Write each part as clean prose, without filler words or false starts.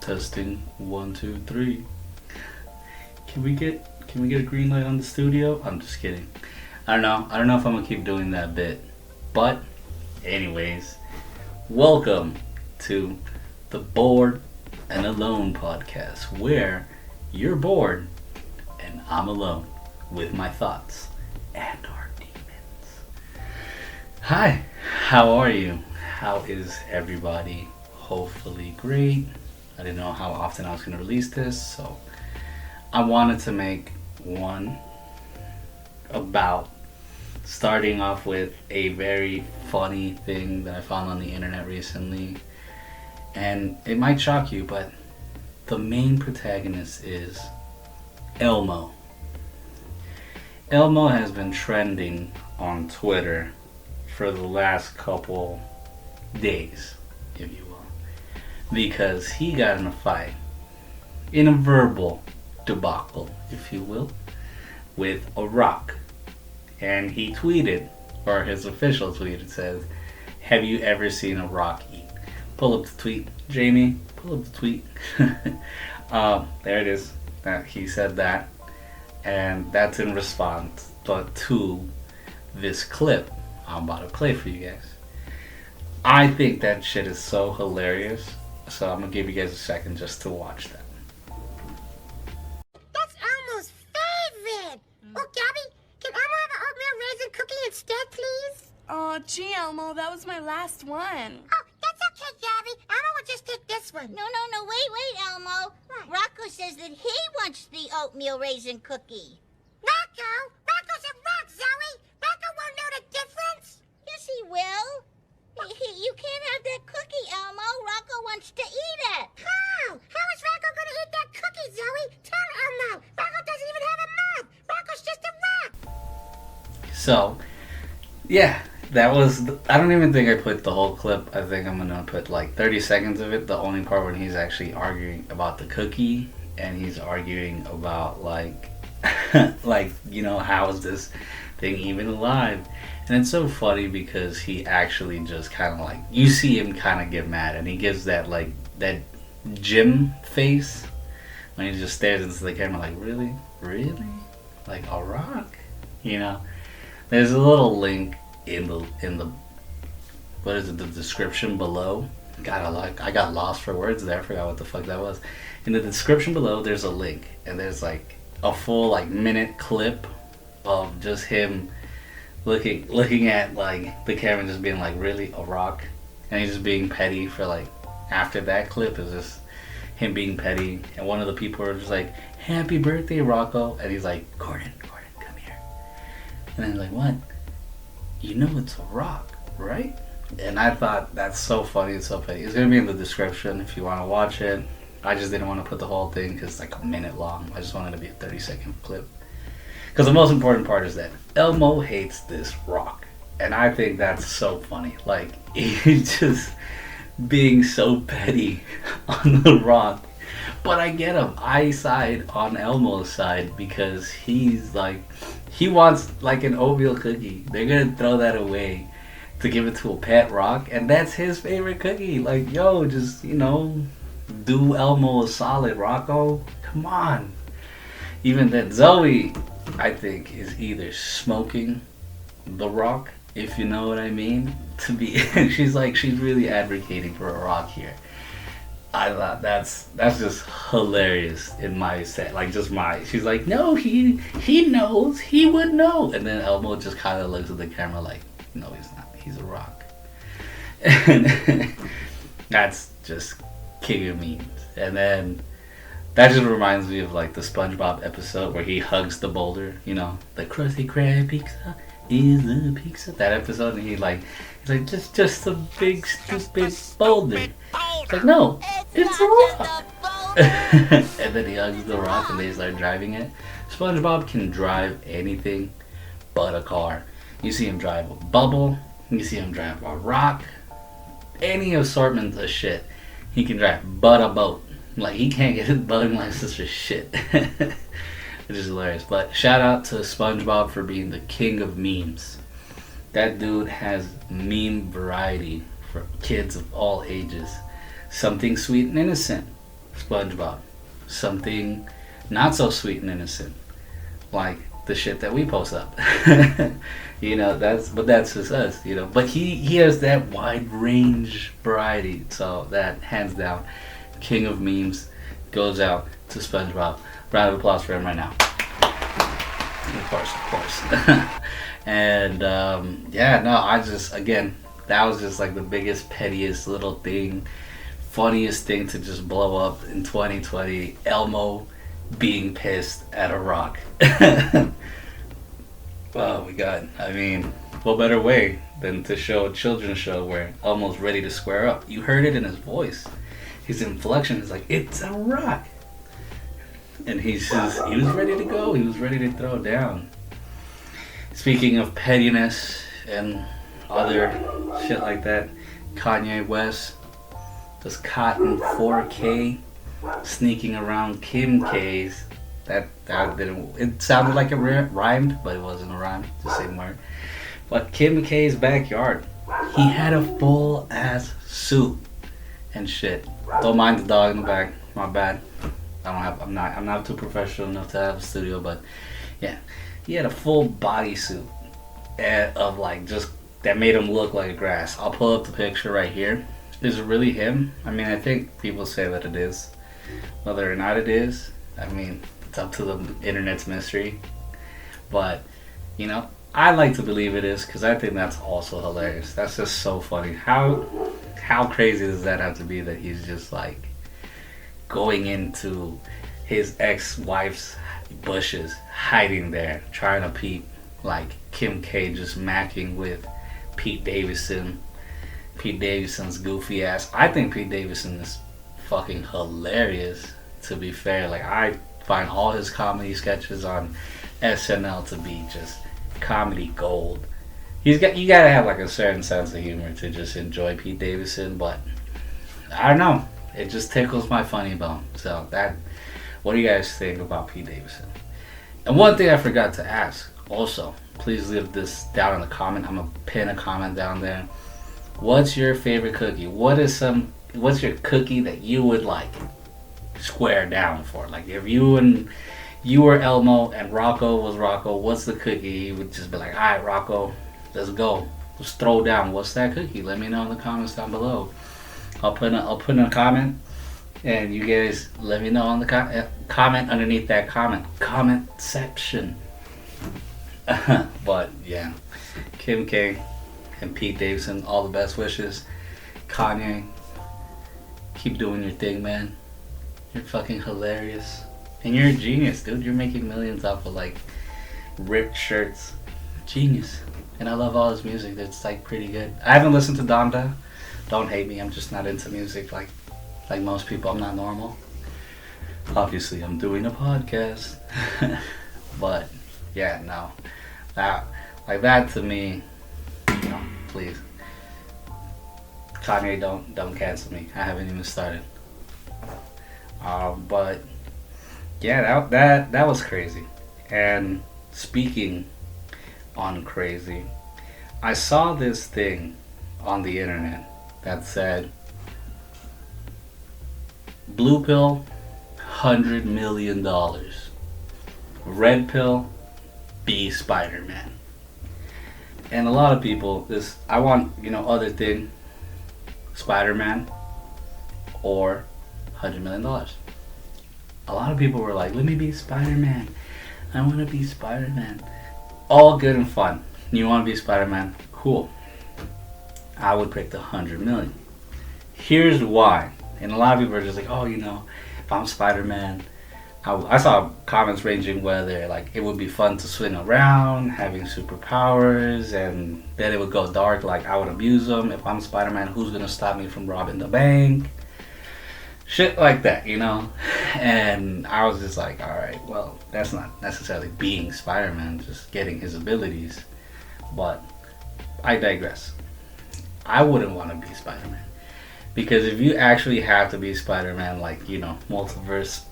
Testing 1, 2, 3. Can we get a green light on the studio? I'm just kidding. I don't know if I'm gonna keep doing that bit. But anyways, welcome to the Bored and Alone podcast, where you're bored and I'm alone with my thoughts and our demons. Hi, how are you? How is everybody? Hopefully great. I didn't know how often I was going to release this, so I wanted to make one about starting off with a very funny thing that I found on the internet recently. And it might shock you, but the main protagonist is Elmo. Elmo has been trending on Twitter for the last couple days, if you will, because he got in a fight, in a verbal debacle, if you will, with a rock. And he tweeted, or his official tweet, says, "Have you ever seen a rock eat?" Pull up the tweet, Jamie. Pull up the tweet. There it is. He said that, and that's in response to this clip I'm about to play for you guys. I think that shit is so hilarious, so I'm gonna give you guys a second just to watch that. That's Elmo's favorite. Oh, Gabby, can Elmo have an oatmeal raisin cookie instead, please? Oh, gee, Elmo, that was my last one. Oh, that's okay, Gabby. Elmo will just take this one. No, wait, Elmo. What? Rocco says that he wants the oatmeal raisin cookie. Rocco? Rocco's a rock, Zoe. Rocco won't know the difference. Yes, he will. You can't have that cookie, Elmo. Rocco wants to eat it. How? How is Rocco going to eat that cookie, Zoe? Tell Elmo. Rocco doesn't even have a mouth. Rocco's just a rock. So, yeah, that was. I don't even think I put the whole clip. I think I'm gonna put like 30 seconds of it. The only part when he's actually arguing about the cookie, and he's arguing about like, how is this thing even alive? And it's so funny because he actually just kind of like, you see him kind of get mad, and he gives that like that Jim face when he just stares into the camera like, really, like a rock, There's a little link in the what is it, the description below. I got lost for words there. I forgot what the fuck that was. In the description below, there's a link, and there's like a full like minute clip of just him looking at like the camera, just being like, really, a rock, and he's just being petty for like. After that clip is just him being petty, and one of the people are just like, "Happy birthday, Rocco," and he's like, Gordon, come here. And then he's like, "What? You know it's a rock, right?" And I thought, that's so funny and so petty. It's gonna be in the description if you want to watch it. I just didn't want to put the whole thing because it's like a minute long. I just wanted it to be a 30-second clip. Because the most important part is that Elmo hates this rock. And I think that's so funny. Like, he's just being so petty on the rock. But I get him. I side on Elmo's side because he's like, he wants like an oatmeal cookie. They're going to throw that away to give it to a pet rock. And that's his favorite cookie. Like, yo, just, do Elmo a solid, Rocco. Come on. Even that Zoe, I think, is either smoking the rock, if you know what I mean, to be. she's really advocating for a rock here. I thought that's just hilarious in my set. Like, she's like, no, he knows, he would know. And then Elmo just kind of looks at the camera like, no, he's not. He's a rock. And that's just king of memes. And then that just reminds me of like the SpongeBob episode where he hugs the boulder, the Krusty Krab pizza is a pizza. That episode, and he's like, just a big stupid boulder. It's like, no, it's a rock. And then he hugs the rock and they start driving it. SpongeBob can drive anything but a car. You see him drive a bubble, you see him drive a rock, any assortment of shit he can drive but a boat. Like, he can't get his boating license for shit. Which is hilarious. But shout out to SpongeBob for being the king of memes. That dude has meme variety for kids of all ages. Something sweet and innocent SpongeBob. Something not so sweet and innocent, like the shit that we post up. That's just us, But he has that wide range variety, so that hands down, king of memes, goes out to SpongeBob. Round of applause for him right now. Of course. And that was just like the biggest, pettiest little thing, funniest thing to just blow up in 2020. Elmo being pissed at a rock. Oh my god. I mean, what better way than to show a children's show where Elmo's ready to square up? You heard it in his voice. His inflection is like, it's a rock. And he was ready to go. He was ready to throw down. Speaking of pettiness and other shit like that, Kanye West was caught in 4K sneaking around Kim K's. That didn't. It sounded like it rhymed, but it wasn't a rhyme. The same word. But Kim K's backyard, he had a full ass suit and shit. Don't mind the dog in the back. My bad. I'm not too professional enough to have a studio, but yeah, he had a full bodysuit of like just that made him look like a grass. I'll pull up the picture right here. Is it really him? I mean, I think people say that it is. Whether or not it is, I mean, it's up to the internet's mystery. But I like to believe it is because I think that's also hilarious. That's just so funny. How crazy does that have to be that he's just like going into his ex-wife's bushes, hiding there, trying to peep, like Kim K just macking with Pete Davidson's goofy ass. I think Pete Davidson is fucking hilarious, to be fair. Like, I find all his comedy sketches on SNL to be just comedy gold. You gotta have like a certain sense of humor to just enjoy Pete Davidson, but I don't know. It just tickles my funny bone. So what do you guys think about Pete Davidson? And one thing I forgot to ask, also, please leave this down in the comment. I'm gonna pin a comment down there. What's your favorite cookie? What's your cookie that you would like square down for? Like if you were Elmo and Rocco was Rocco, what's the cookie you would just be like, all right, Rocco, let's go. Let's throw down. What's that cookie? Let me know in the comments down below. I'll put in a comment, and you guys let me know on the comment underneath that comment section. But yeah, Kim K and Pete Davidson, all the best wishes. Kanye, keep doing your thing, man. You're fucking hilarious, and you're a genius, dude. You're making millions off of like ripped shirts. Genius. And I love all his music. It's like pretty good. I haven't listened to Donda. Don't hate me, I'm just not into music like most people. I'm not normal. Obviously, I'm doing a podcast. But yeah, no. That to me, please. Kanye, don't cancel me. I haven't even started. But yeah, that was crazy. And speaking on crazy, I saw this thing on the internet that said, blue pill, $100 million. Red pill, be SpiderMan. And a lot of people, I want, other thing, SpiderMan or $100 million. A lot of people were like, let me be SpiderMan. I want to be SpiderMan. All good and fun. You want to be SpiderMan? Cool. I would pick the 100 million. Here's why. And a lot of people are just like, oh, if I'm Spider-Man, I saw comments ranging whether like it would be fun to swing around, having superpowers, and then it would go dark, like I would abuse them. If I'm Spider-Man, who's gonna stop me from robbing the bank? Shit like that, And I was just like, alright, well, that's not necessarily being Spider-Man, just getting his abilities. But I digress. I wouldn't want to be Spider-Man. Because if you actually have to be Spider-Man, like, multiverse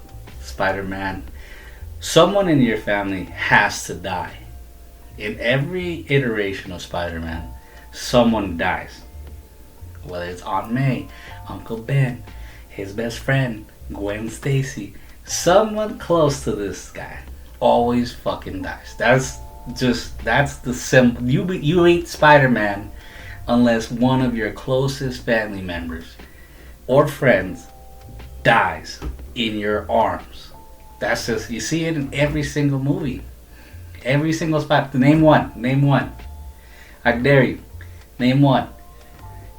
Spider-Man, someone in your family has to die. In every iteration of Spider-Man, someone dies. Whether it's Aunt May, Uncle Ben, his best friend, Gwen Stacy, someone close to this guy, always fucking dies. That's the symbol. You ain't Spider-Man unless one of your closest family members or friends dies in your arms. That's just, you see it in every single movie. Every single spot. Name one. Name one. I dare you. Name one.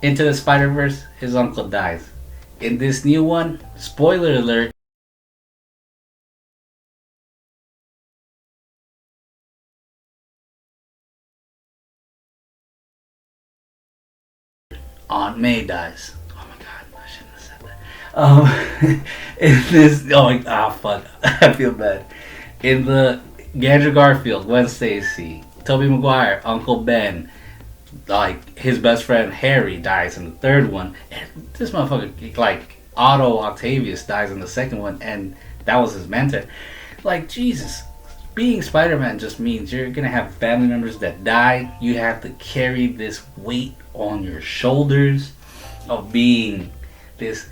Into the Spider-Verse, his uncle dies. In this new one, spoiler alert, Aunt May dies. Oh my god, I shouldn't have said that. In this, fuck, I feel bad. In the Andrew Garfield, Gwen Stacy, Tobey Maguire, Uncle Ben, like his best friend Harry dies in the third one, and this motherfucker, like Otto Octavius, dies in the second one, and that was his mentor. Like, Jesus, being Spider-Man just means you're gonna have family members that die. You have to carry this weight on your shoulders of being this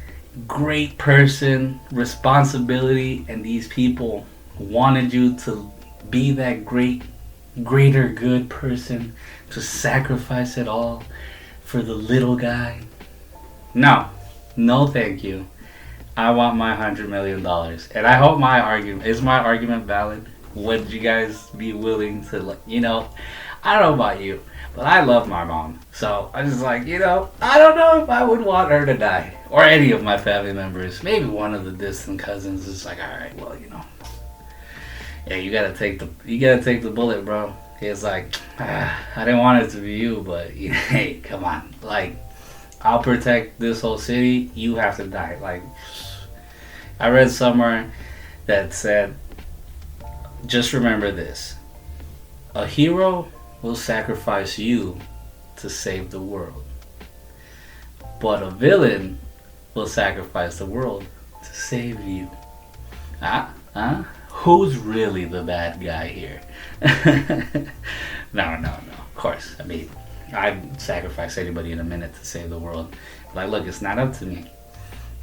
great person, responsibility, and these people wanted you to be that greater good person, to sacrifice it all for the little guy. No thank you. I want my $100 million, and I hope my argument valid. Would you guys be willing to, like, I don't know about you, but I love my mom. So I just like, I don't know if I would want her to die. Or any of my family members. Maybe one of the distant cousins is like, alright, well, yeah, you gotta take the bullet, bro. It's like, I didn't want it to be you, but hey, come on. Like, I'll protect this whole city, you have to die. Like, I read somewhere that said, just remember this. A hero will sacrifice you to save the world. But a villain will sacrifice the world to save you. Who's really the bad guy here? No. Of course. I mean, I'd sacrifice anybody in a minute to save the world. Like, look, it's not up to me.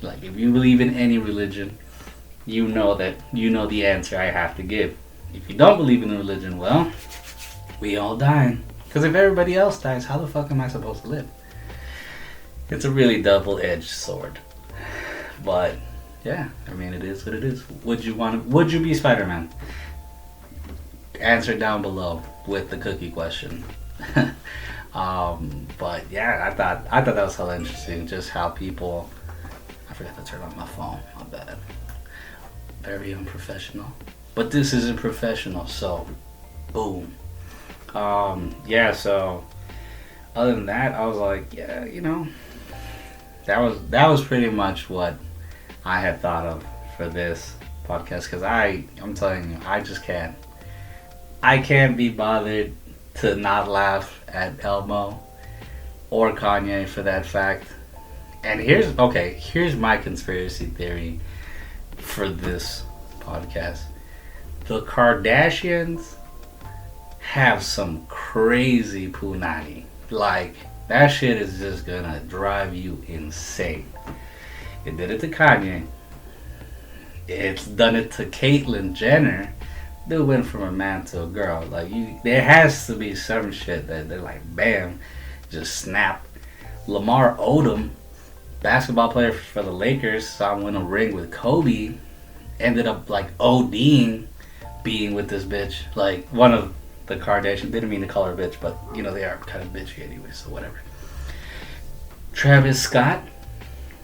Like, if you believe in any religion, you know the answer I have to give. If you don't believe in the religion, well, we all die. Because if everybody else dies, how the fuck am I supposed to live? It's a really double-edged sword. But yeah, I mean, it is what it is. Would you be Spider-Man? Answer down below with the cookie question. But yeah, I thought that was hella interesting. Just how people. I forgot to turn on my phone. My bad. Very unprofessional. But this isn't professional, so boom. Yeah. So other than that, I was like, yeah, that was pretty much what I had thought of for this podcast, because I'm telling you, I can't be bothered to not laugh at Elmo or Kanye for that fact. And here's my conspiracy theory for this podcast. The Kardashians have some crazy punani. Like, that shit is just gonna drive you insane. It did it to Kanye. It's done it to Caitlyn Jenner. They went from a man to a girl. Like, there has to be some shit that they're like, bam, just snap. Lamar Odom, basketball player for the Lakers, saw him win a ring with Kobe. Ended up like ODing, being with this bitch. Like, one of the Kardashians. Didn't mean to call her bitch, but they are kind of bitchy anyway, so whatever. Travis Scott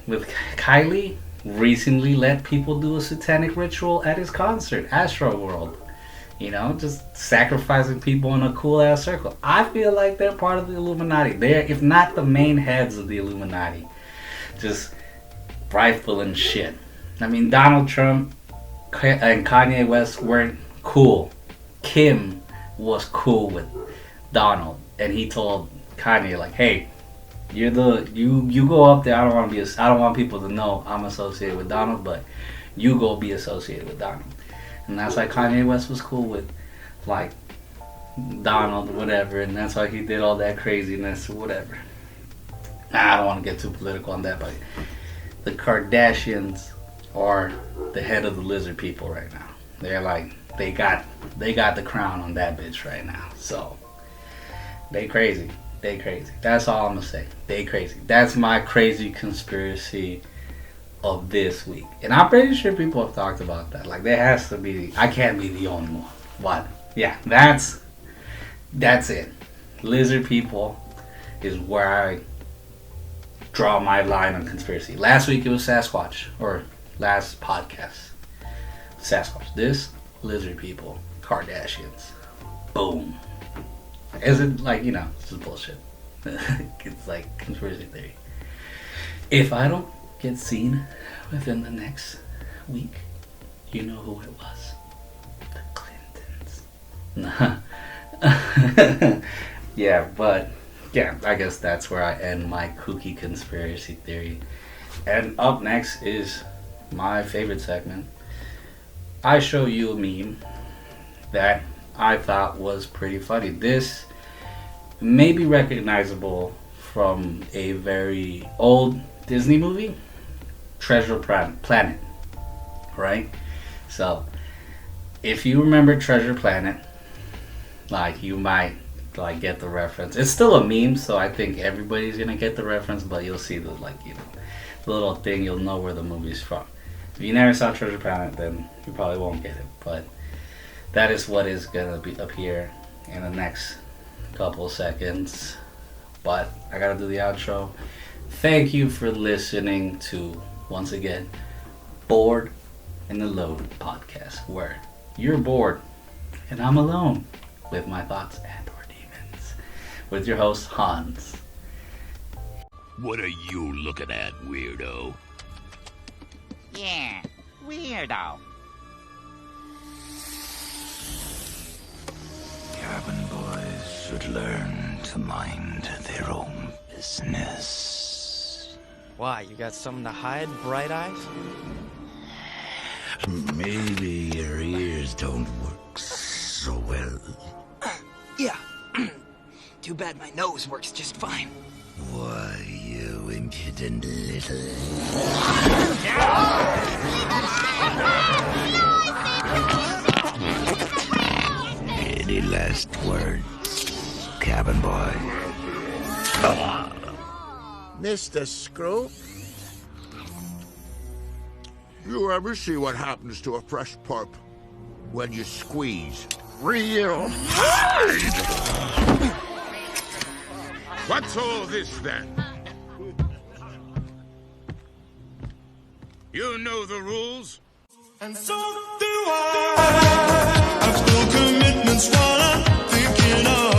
with Kylie recently let people do a satanic ritual at his concert, Astro World. Just sacrificing people in a cool ass circle. I feel like they're part of the Illuminati. They're, if not the main heads of the Illuminati, just rifling shit. I mean, Donald Trump and Kanye West weren't cool. Kim was cool with Donald, and he told Kanye, like, hey, you go up there. I don't want people to know I'm associated with Donald, but you go be associated with Donald. And that's why Kanye West was cool with, like, Donald or whatever, and that's why he did all that craziness or whatever. I don't want to get too political on that, but the Kardashians are the head of the lizard people right now. They're like, they got the crown on that bitch right now. So they crazy. They crazy. That's all I'm gonna say. They crazy. That's my crazy conspiracy of this week. And I'm pretty sure people have talked about that. Like, there has to be, I can't be the only one. But yeah, that's it. Lizard people is where I draw my line on conspiracy. Last week it was Sasquatch, or last podcast, Sasquatch. This, lizard people, Kardashians. Boom. Is it like, you know, it's just bullshit. It's like conspiracy theory. If I don't get seen within the next week, you know who it was. The Clintons. Yeah, but yeah, I guess that's where I end my kooky conspiracy theory. And up next is my favorite segment. I show you a meme that I thought was pretty funny. This may be recognizable from a very old Disney movie, Treasure Planet, right? So, if you remember Treasure Planet, like, you might like get the reference. It's still a meme, so I think everybody's gonna get the reference, but you'll see the, like, you know, the little thing, you'll know where the movie's from. If you never saw Treasure Planet, then you probably won't get it, but that is what is gonna be up here in the next couple seconds. But I gotta do the outro. Thank you for listening to, once again, Bored and Alone podcast, where you're bored and I'm alone with my thoughts and or demons, with your host Hans. What are you looking at, weirdo? Yeah, weirdo. Cabin boys should learn to mind their own business. Why, you got something to hide, Bright Eyes? Maybe your ears don't work so well. Yeah. Too bad my nose works just fine. Why, you impudent little... Any last words, cabin boy? Mr. Screw? You ever see what happens to a fresh pulp when you squeeze real hard? What's all this then? You know the rules? And so do I. I've still commitments while I'm thinking of